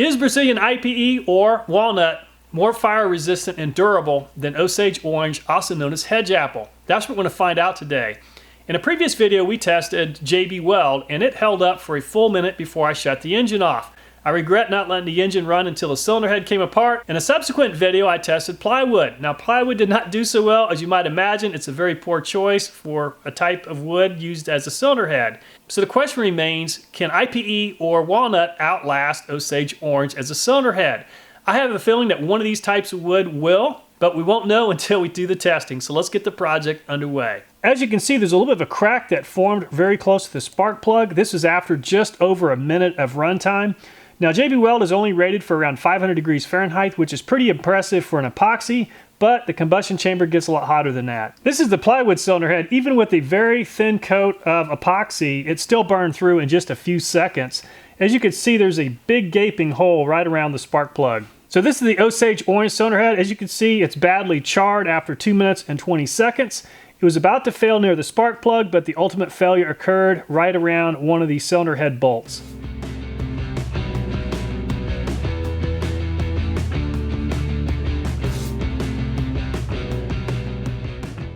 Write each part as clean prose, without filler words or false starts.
Is Brazilian IPE or walnut more fire resistant and durable than Osage orange, also known as hedge apple? That's what we're going to find out today. In a previous video we tested JB Weld and it held up for a full minute before I shut the engine off. I regret not letting the engine run until the cylinder head came apart. In a subsequent video I tested plywood. Now plywood did not do so well, as you might imagine. It's a very poor choice for a type of wood used as a cylinder head. So the question remains, can IPE or walnut outlast Osage orange as a cylinder head? I have a feeling that one of these types of wood will, but we won't know until we do the testing. So let's get the project underway. As you can see, there's a little bit of a crack that formed very close to the spark plug. This is after just over a minute of runtime. Now JB Weld is only rated for around 500 degrees Fahrenheit, which is pretty impressive for an epoxy, but the combustion chamber gets a lot hotter than that. This is the plywood cylinder head. Even with a very thin coat of epoxy, it still burned through in just a few seconds. As you can see, there's a big gaping hole right around the spark plug. So this is the Osage orange cylinder head. As you can see, it's badly charred after 2 minutes and 20 seconds. It was about to fail near the spark plug, but the ultimate failure occurred right around one of the cylinder head bolts.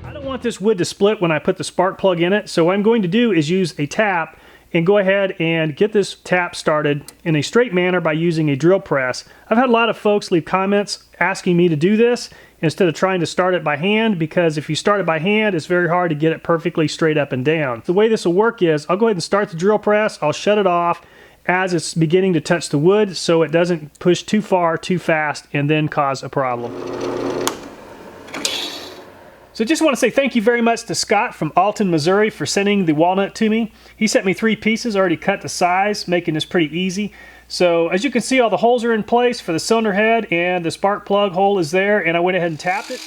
I want this wood to split when I put the spark plug in it, so what I'm going to do is use a tap and go ahead and get this tap started in a straight manner by using a drill press. I've had a lot of folks leave comments asking me to do this instead of trying to start it by hand, because if you start it by hand, it's very hard to get it perfectly straight up and down. The way this will work is I'll go ahead and start the drill press, I'll shut it off as it's beginning to touch the wood so it doesn't push too far too fast and then cause a problem. So just want to say thank you very much to Scott from Alton, Missouri for sending the walnut to me. He sent me 3 pieces already cut to size, making this pretty easy. So as you can see, all the holes are in place for the cylinder head and the spark plug hole is there, and I went ahead and tapped it.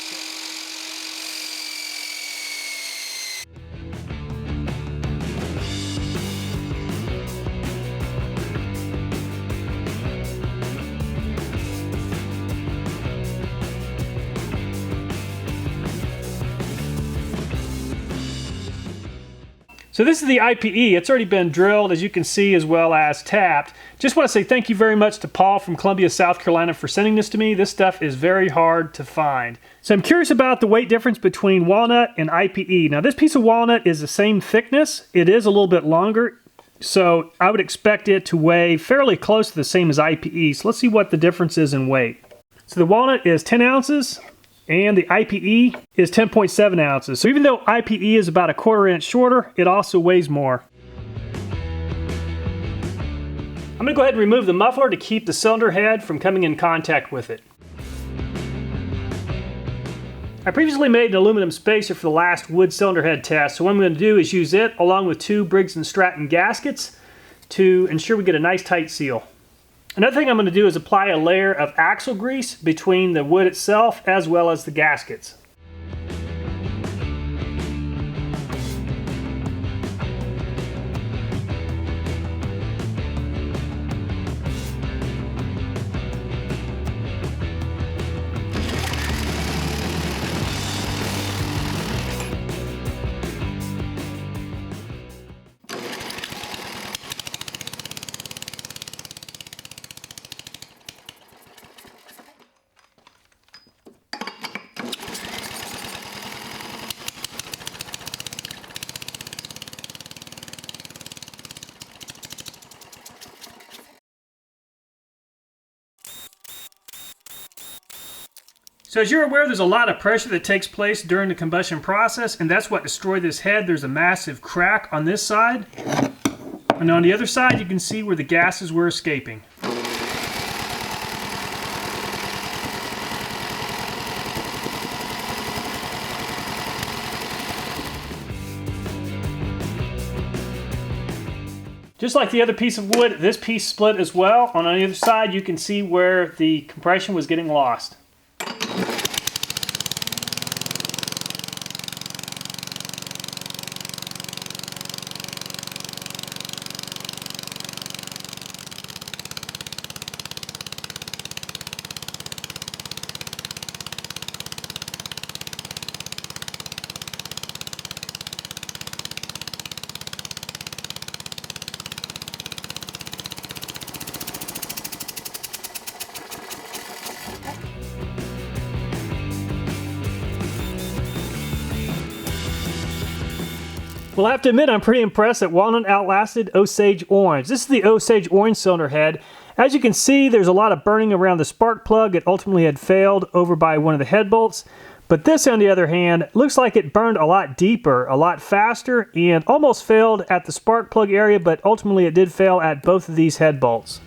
So this is the IPE. It's already been drilled, as you can see, as well as tapped. Just want to say thank you very much to Paul from Columbia, South Carolina for sending this to me. This stuff is very hard to find. So I'm curious about the weight difference between walnut and IPE. Now this piece of walnut is the same thickness. It is a little bit longer, so I would expect it to weigh fairly close to the same as IPE. So let's see what the difference is in weight. So the walnut is 10 ounces. And the IPE is 10.7 ounces. So even though IPE is about a 1/4 inch shorter, it also weighs more. I'm gonna go ahead and remove the muffler to keep the cylinder head from coming in contact with it. I previously made an aluminum spacer for the last wood cylinder head test, so what I'm gonna do is use it along with 2 Briggs & Stratton gaskets to ensure we get a nice tight seal. Another thing I'm going to do is apply a layer of axle grease between the wood itself as well as the gaskets. So as you're aware, there's a lot of pressure that takes place during the combustion process, and that's what destroyed this head. There's a massive crack on this side, and on the other side you can see where the gases were escaping. Just like the other piece of wood, this piece split as well. On the other side you can see where the compression was getting lost. Well, I have to admit, I'm pretty impressed that Walnut outlasted Osage Orange. This is the Osage Orange cylinder head. As you can see, there's a lot of burning around the spark plug. It ultimately had failed over by one of the head bolts. But this, on the other hand, looks like it burned a lot deeper, a lot faster, and almost failed at the spark plug area, but ultimately it did fail at both of these head bolts.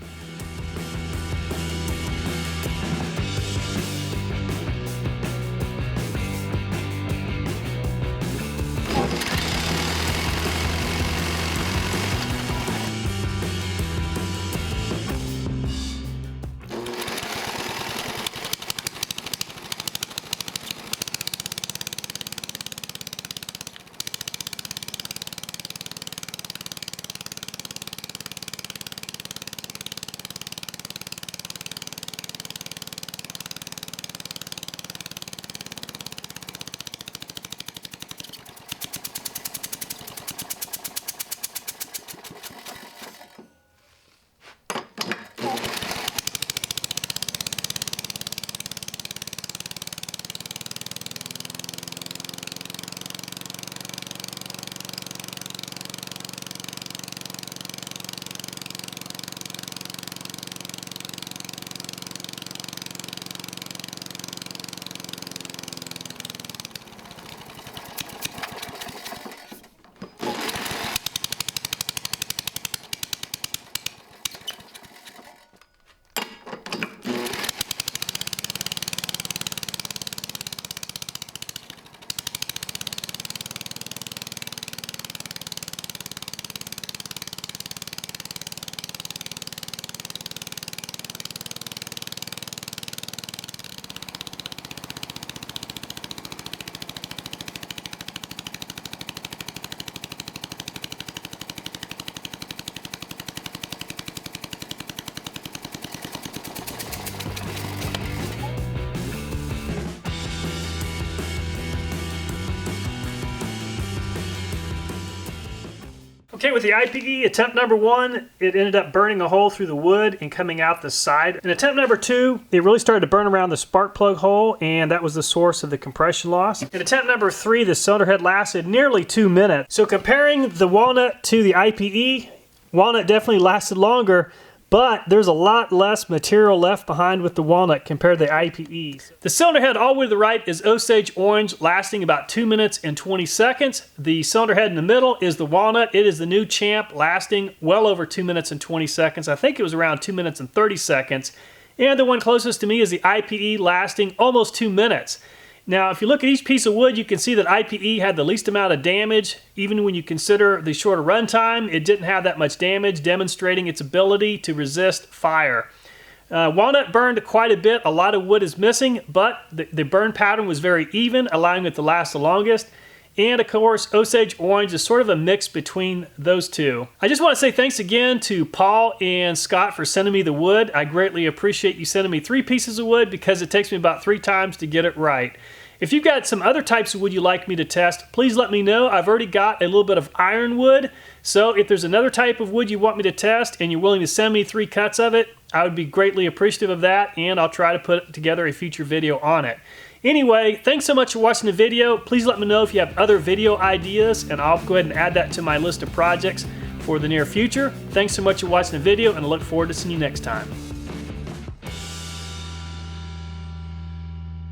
Okay, with the IPE attempt number 1, it ended up burning a hole through the wood and coming out the side. In attempt number 2, it really started to burn around the spark plug hole, and that was the source of the compression loss. In attempt number 3, the cylinder head lasted nearly 2 minutes. So comparing the Walnut to the IPE, Walnut definitely lasted longer, but there's a lot less material left behind with the Walnut compared to the IPEs. The cylinder head all the way to the right is Osage Orange, lasting about 2 minutes and 20 seconds. The cylinder head in the middle is the Walnut. It is the new champ, lasting well over 2 minutes and 20 seconds. I think it was around 2 minutes and 30 seconds. And the one closest to me is the IPE, lasting almost 2 minutes. Now, if you look at each piece of wood, you can see that IPE had the least amount of damage. Even when you consider the shorter runtime, it didn't have that much damage, demonstrating its ability to resist fire. Walnut burned quite a bit. A lot of wood is missing, but the burn pattern was very even, allowing it to last the longest. And of course, Osage Orange is sort of a mix between those two. I just want to say thanks again to Paul and Scott for sending me the wood. I greatly appreciate you sending me 3 pieces of wood because it takes me about 3 times to get it right. If you've got some other types of wood you'd like me to test, please let me know. I've already got a little bit of ironwood, so if there's another type of wood you want me to test and you're willing to send me 3 cuts of it, I would be greatly appreciative of that, and I'll try to put together a future video on it. Anyway, thanks so much for watching the video. Please let me know if you have other video ideas, and I'll go ahead and add that to my list of projects for the near future. Thanks so much for watching the video, and I look forward to seeing you next time.